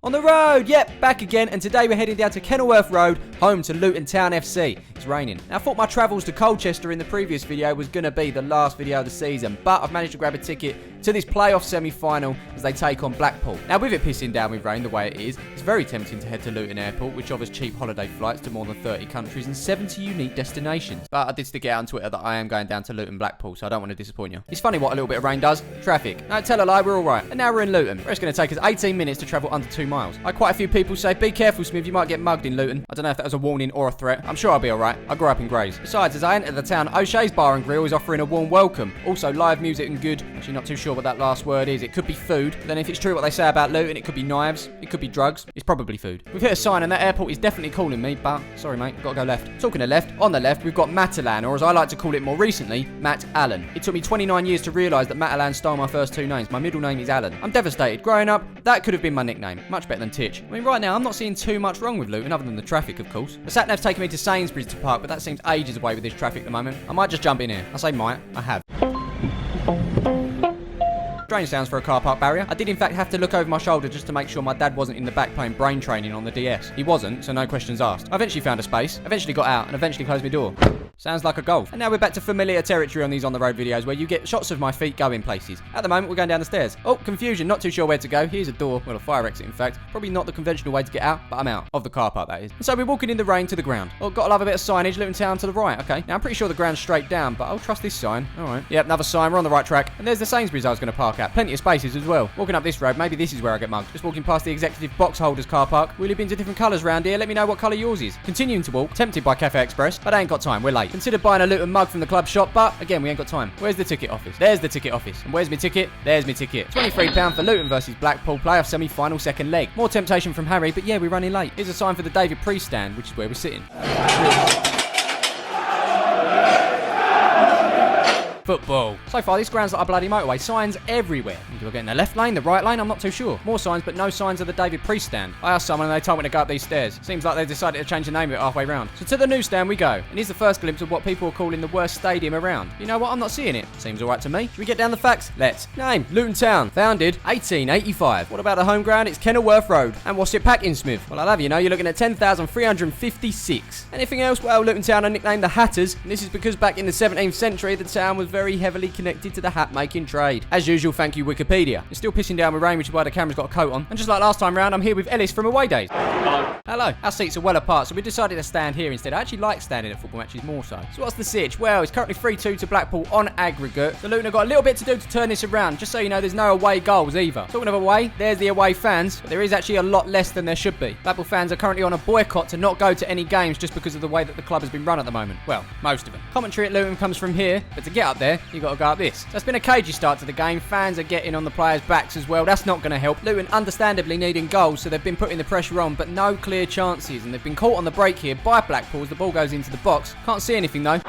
On the road, yep, back again, and today we're heading down to Kenilworth Road, home to Luton Town FC. It's raining. Now, I thought my travels to Colchester in the previous video was going to be the last video of the season, but I've managed to grab a ticket to this playoff semi-final as they take on Blackpool. Now, with it pissing down with rain the way it is, it's very tempting to head to Luton Airport, which offers cheap holiday flights to more than 30 countries and 70 unique destinations. But I did stick it out on Twitter that I am going down to Luton Blackpool, so I don't want to disappoint you. It's funny what a little bit of rain does. Traffic. No, tell a lie, we're alright. And now we're in Luton, where it's going to take us 18 minutes to travel under 2 miles. I had quite a few people say, be careful, Smiv, you might get mugged in Luton. I don't know if that was a warning or a threat. I'm sure I'll be alright. I grew up in Grays. Besides, as I enter the town, O'Shea's Bar and Grill is offering a warm welcome. Also, live music and good. Actually, not too sure what that last word is. It could be food. But then if it's true what they say about Luton, it could be knives. It could be drugs. It's probably food. We've hit a sign and that airport is definitely calling me, but sorry, mate, got to go left. Talking of left, on the left, we've got Matalan, or as I like to call it more recently, Matt Allen. It took me 29 years to realise that Matalan stole my first 2 names. My middle name is Allen. I'm devastated. Growing up, that could have been my nickname. Much better than Titch. I mean, right now, I'm not seeing too much wrong with Luton, other than the traffic, of course. The sat-nav's taking me to Sainsbury's to park, but that seems ages away with this traffic at the moment. I might just jump in here. I say might. I have. Strange sounds for a car park barrier. I did in fact have to look over my shoulder just to make sure my dad wasn't in the back playing brain training on the DS. He wasn't, so no questions asked. I eventually found a space, eventually got out, and eventually closed my door. Sounds like a goal. And now we're back to familiar territory on these on-the-road videos where you get shots of my feet going places. At the moment, we're going down the stairs. Oh, confusion, not too sure where to go. Here's a door, well, a fire exit in fact. Probably not the conventional way to get out, but I'm out. Of the car park, that is. And so we're walking in the rain to the ground. Oh, gotta love a bit of signage, Luton Town to the right. Okay, now I'm pretty sure the ground's straight down, but I'll trust this sign. Alright. Yep, another sign, we're on the right track. And there's the Sainsbury's I was going to park at. Plenty of spaces as well. Walking up this road, maybe this is where I get mugged. Just walking past the executive box holders car park. We'll have been to different colours round here. Let me know what colour yours is. Continuing to walk, tempted by Cafe Express, but I ain't got time. We're late. Considered buying a Luton mug from the club shop, but again, we ain't got time. Where's the ticket office? There's the ticket office. And where's my ticket? There's my ticket. £23 for Luton versus Blackpool playoff semi-final second leg. More temptation from Harry, but yeah, we're running late. Here's a sign for the David Priest stand, which is where we're sitting. Football. So far, this ground's like a bloody motorway. Signs everywhere. Do I get in the left lane, the right lane? I'm not too sure. More signs, but no signs of the David Priest stand. I asked someone and they told me to go up these stairs. Seems like they decided to change the name of it halfway round. So to the newsstand we go. And here's the first glimpse of what people are calling the worst stadium around. You know what? I'm not seeing it. Seems alright to me. Should we get down the facts? Let's. Name, Luton Town. Founded 1885. What about the home ground? It's Kenilworth Road. And what's it packing, Smiv? Well, I'll have you know, you're looking at 10,356. Anything else? Well, Luton Town are nicknamed the Hatters. And this is because back in the 17th century, the town was very heavily connected to the hat-making trade. As usual, thank you, Wikipedia. It's still pissing down with rain, which is why the camera's got a coat on. And just like last time round, I'm here with Ellis from Away Days. Hello. Hello. Our seats are well apart, so we decided to stand here instead. I actually like standing at football matches more so. So what's the sitch? Well, it's currently 3-2 to Blackpool on aggregate. So Luton have got a little bit to do to turn this around. Just so you know, there's no away goals either. Talking of away, there's the away fans, but there is actually a lot less than there should be. Blackpool fans are currently on a boycott to not go to any games just because of the way that the club has been run at the moment. Well, most of them. Commentary at Luton comes from here, but to get up there, you've got to go up this. So it's been a cagey start to the game. Fans are getting on the players' backs as well. That's not going to help. Luton understandably needing goals, so they've been putting the pressure on, but no clear chances. And they've been caught on the break here by Blackpool as the ball goes into the box. Can't see anything though.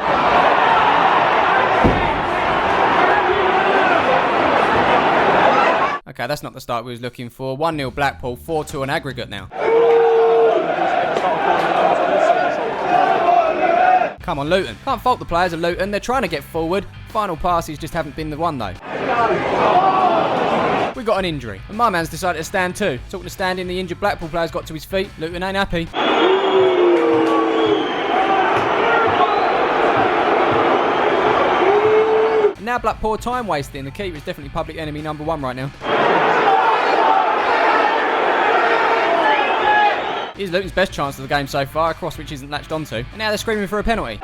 Okay, that's not the start we was looking for. 1-0 Blackpool, 4-2 on aggregate now. Come on, Luton. Can't fault the players of Luton. They're trying to get forward. Final passes just haven't been the one, though. We got an injury. And my man's decided to stand too. Talking to standing, the injured Blackpool player's got to his feet. Luton ain't happy. And now Blackpool time wasting. The keeper is definitely public enemy number 1 right now. Here's Luton's best chance of the game so far, a cross which isn't latched onto. And now they're screaming for a penalty.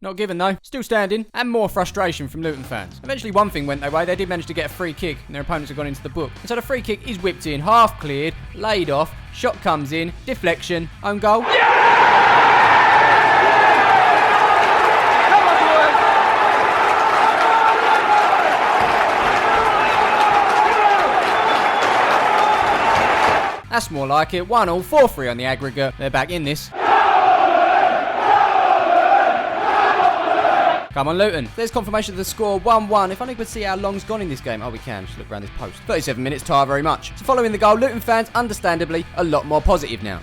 Not given though. Still standing. And more frustration from Luton fans. Eventually one thing went their way. They did manage to get a free kick and their opponents have gone into the book. And so the free kick is whipped in, half cleared, laid off, shot comes in, deflection, own goal. That's more like it. 1-1, 4-3 on the aggregate. They're back in this. Come on, Luton. There's confirmation of the score, 1-1. If only we could see how long's gone in this game. Oh, we can. Just look around this post. 37 minutes, tire very much. So following the goal, Luton fans, understandably, a lot more positive now.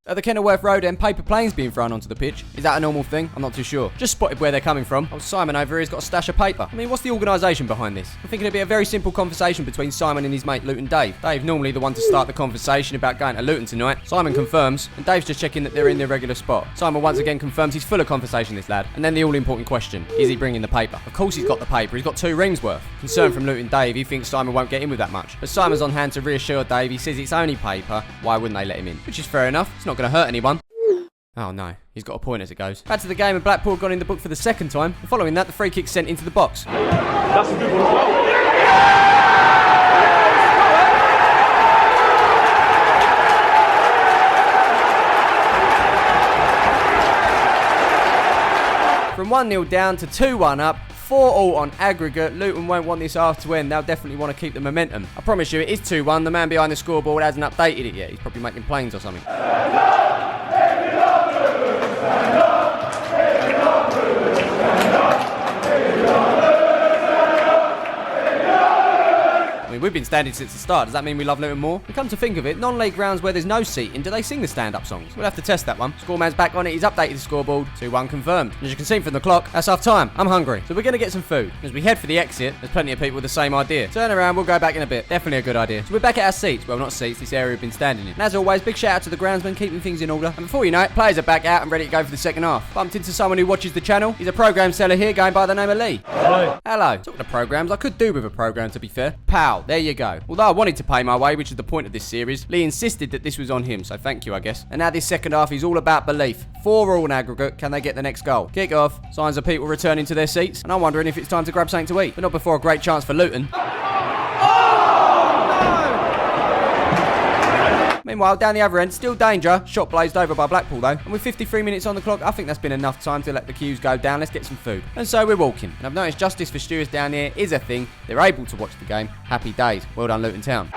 At the Kenilworth Road and paper planes being thrown onto the pitch. Is that a normal thing? I'm not too sure. Just spotted where they're coming from. Oh, Simon over here has got a stash of paper. I mean, what's the organisation behind this? I'm thinking it'd be a very simple conversation between Simon and his mate Luton Dave. Dave normally the one to start the conversation about going to Luton tonight. Simon confirms, and Dave's just checking that they're in their regular spot. Simon once again confirms he's full of conversation, this lad. And then the all-important question, is he bringing the paper? Of course he's got the paper. He's got 2 rings worth. Concern from Luton Dave, he thinks Simon won't get in with that much. But Simon's on hand to reassure Dave. He says it's only paper. Why wouldn't they let him in? Which is fair enough. It's not going to hurt anyone. Oh no, he's got a point as it goes. Back to the game, and Blackpool have gone in the book for the second time. And following that, the free kick's sent into the box. That's a good one as well. From 1-0 down to 2-1 up, 4-all on aggregate. Luton won't want this half to end. They'll definitely want to keep the momentum. I promise you, it is 2-1. The man behind the scoreboard hasn't updated it yet. He's probably making planes or something. I mean, we've been standing since the start. Does that mean we love Luton more? And come to think of it, non-league grounds where there's no seating, do they sing the stand-up songs? We'll have to test that one. Scoreman's back on it. He's updated the scoreboard. 2-1 confirmed. As you can see from the clock, that's half time. I'm hungry. So we're going to get some food. As we head for the exit, there's plenty of people with the same idea. Turn around, we'll go back in a bit. Definitely a good idea. So we're back at our seats. Well, not seats, this area we've been standing in. And as always, big shout out to the groundsman keeping things in order. And before you know it, players are back out and ready to go for the second half. Bumped into someone who watches the channel. He's a program seller here going by the name of Lee. Hello. Hello. Talking of programs, I could do with a program to be fair. Pal, there you go. Although I wanted to pay my way, which is the point of this series, Lee insisted that this was on him, so thank you, I guess. And now this second half is all about belief. 4-all in aggregate. Can they get the next goal? Kick off. Signs of people returning to their seats. And I'm wondering if it's time to grab something to eat. But not before a great chance for Luton. Meanwhile, down the other end, still danger. Shot blazed over by Blackpool, though. And with 53 minutes on the clock, I think that's been enough time to let the queues go down. Let's get some food. And so we're walking. And I've noticed justice for stewards down here is a thing. They're able to watch the game. Happy days. Well done, Luton Town.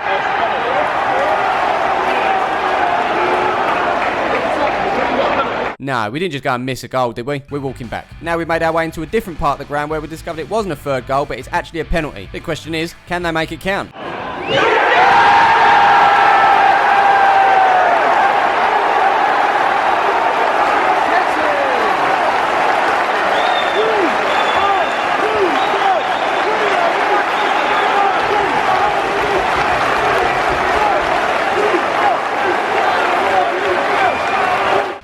No, we didn't just go and miss a goal, did we? We're walking back. Now we've made our way into a different part of the ground where we discovered it wasn't a third goal, but it's actually a penalty. The question is, can they make it count?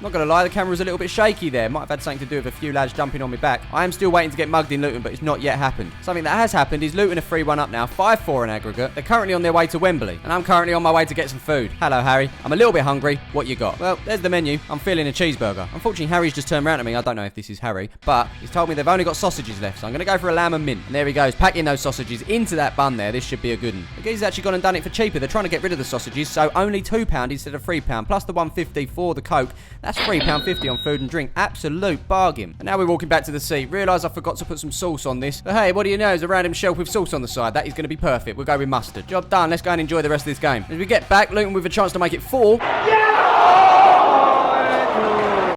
Not gonna lie, the camera was a little bit shaky there. Might have had something to do with a few lads jumping on me back. I am still waiting to get mugged in Luton, but it's not yet happened. Something that has happened is Luton are 3-1 up now, 5-4 in aggregate. They're currently on their way to Wembley, and I'm currently on my way to get some food. Hello, Harry. I'm a little bit hungry. What you got? Well, there's the menu. I'm feeling a cheeseburger. Unfortunately, Harry's just turned around to me. I don't know if this is Harry, but he's told me they've only got sausages left, so I'm gonna go for a lamb and mint. And there he goes, packing those sausages into that bun there. This should be a good one. The geezer's actually gone and done it for cheaper. They're trying to get rid of the sausages, so only £2 instead of £3, plus the £1.50 for the Coke. That's £3.50 on food and drink. Absolute bargain. And now we're walking back to the seat. Realise I forgot to put some sauce on this. But hey, what do you know? There's a random shelf with sauce on the side. That is going to be perfect. We'll go with mustard. Job done. Let's go and enjoy the rest of this game. As we get back, Luton with a chance to make it 4.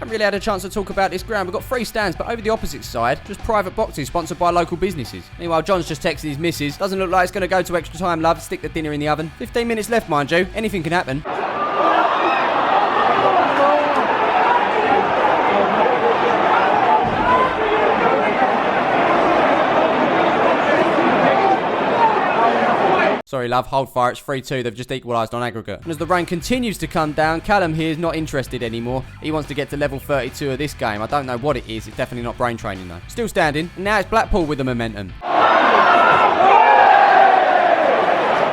Haven't really had a chance to talk about this ground. We've got 3 stands, but over the opposite side, just private boxes sponsored by local businesses. Meanwhile, John's just texted his missus. Doesn't look like it's going to go to extra time, love. Stick the dinner in the oven. 15 minutes left, mind you. Anything can happen. Sorry, love. Hold fire. It's 3-2. They've just equalised on aggregate. And as the rain continues to come down, Callum here is not interested anymore. He wants to get to level 32 of this game. I don't know what it is. It's definitely not brain training, though. Still standing. And now it's Blackpool with the momentum.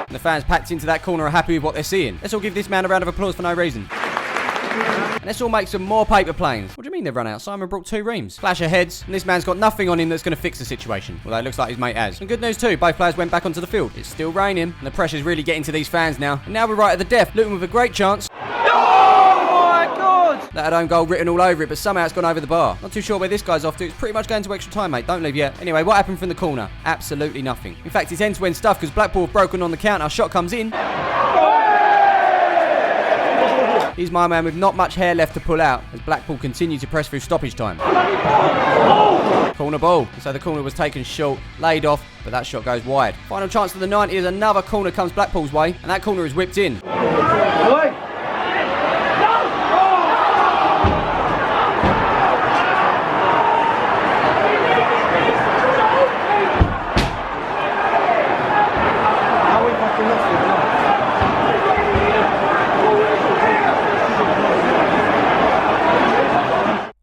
And the fans packed into that corner are happy with what they're seeing. Let's all give this man a round of applause for no reason. And let's all make some more paper planes. What do you mean they've run out? Simon brought 2 reams. Flash of heads, and this man's got nothing on him that's going to fix the situation. Although it looks like his mate has. And good news too, both players went back onto the field. It's still raining, and the pressure's really getting to these fans now. And now we're right at the death. Luton with a great chance. That had own goal written all over it, but somehow it's gone over the bar. Not too sure where this guy's off to. It's pretty much going to extra time, mate. Don't leave yet. Anyway, what happened from the corner? Absolutely nothing. In fact, it's end-to-end stuff because Blackpool have broken on the counter. Shot comes in. He's my man with not much hair left to pull out as Blackpool continue to press through stoppage time. Corner ball. So the corner was taken short, laid off, but that shot goes wide. Final chance to the 90 as another corner comes Blackpool's way, and that corner is whipped in.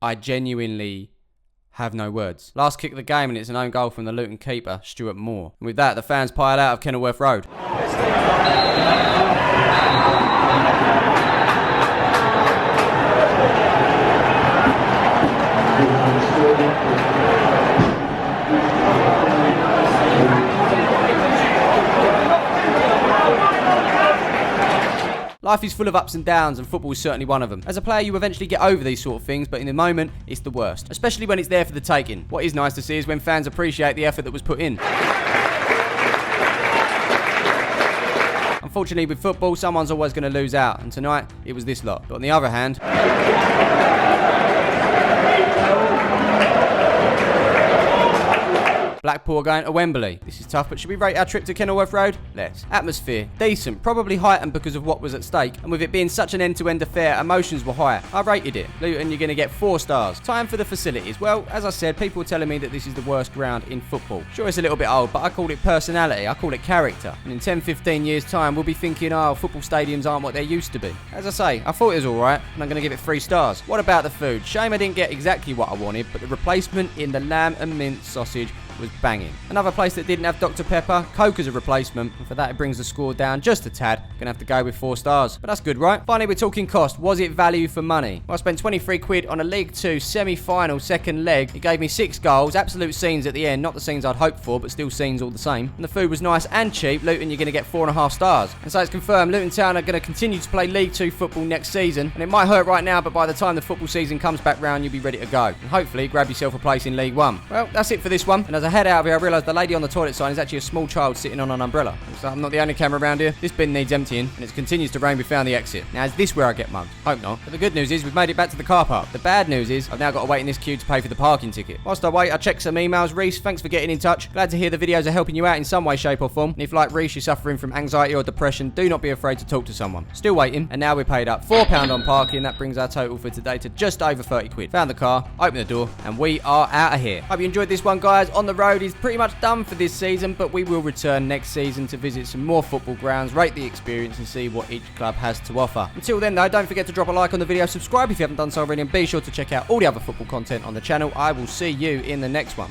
I genuinely have no words. Last kick of the game, and it's an own goal from the Luton keeper, Stuart Moore. And with that, the fans pile out of Kenilworth Road. Life is full of ups and downs, and football is certainly one of them. As a player, you eventually get over these sort of things, but in the moment, it's the worst. Especially when it's there for the taking. What is nice to see is when fans appreciate the effort that was put in. Unfortunately, with football, someone's always going to lose out, and tonight, it was this lot. But on the other hand... Blackpool are going to Wembley. This is tough, but should we rate our trip to Kenilworth Road? Let's. Atmosphere, decent, probably heightened because of what was at stake, and with it being such an end-to-end affair, emotions were higher. I rated it. Luton, you're going to get 4 stars. Time for the facilities. Well, as I said, people were telling me that this is the worst ground in football. Sure, it's a little bit old, but I call it personality. I call it character. And in 10-15 years' time, we'll be thinking, oh, football stadiums aren't what they used to be. As I say, I thought it was alright, and I'm going to give it 3 stars. What about the food? Shame I didn't get exactly what I wanted, but the replacement in the lamb and mint sausage was banging. Another place that didn't have Dr. Pepper, Coke as a replacement, and for that it brings the score down just a tad. Gonna have to go with 4 stars. But that's good, right? Finally, we're talking cost. Was it value for money? Well, I spent 23 quid on a League 2 semi-final second leg. It gave me 6 goals, absolute scenes at the end, not the scenes I'd hoped for, but still scenes all the same. And the food was nice and cheap. Luton, you're gonna get 4.5 stars. And so it's confirmed Luton Town are gonna continue to play League 2 football next season. And it might hurt right now, but by the time the football season comes back round, you'll be ready to go. And hopefully grab yourself a place in League 1. Well, that's it for this one. And as I head out of here, I realised the lady on the toilet sign is actually a small child sitting on an umbrella. So I'm not the only camera around here. This bin needs emptying, and it continues to rain. We found the exit. Now, is this where I get mugged? Hope not. But the good news is we've made it back to the car park. The bad news is I've now got to wait in this queue to pay for the parking ticket. Whilst I wait, I check some emails. Reese, thanks for getting in touch. Glad to hear the videos are helping you out in some way, shape or form. And if, like Reese, you're suffering from anxiety or depression, do not be afraid to talk to someone. Still waiting, and now we're paid up £4 on parking. That brings our total for today to just over 30 quid. Found the car, opened the door, and we are out of here. Hope you enjoyed this one, guys. On the Road is pretty much done for this season, but we will return next season to visit some more football grounds, rate the experience and see what each club has to offer. Until then though, don't forget to drop a like on the video, subscribe if you haven't done so already, and be sure to check out all the other football content on the channel. I will see you in the next one.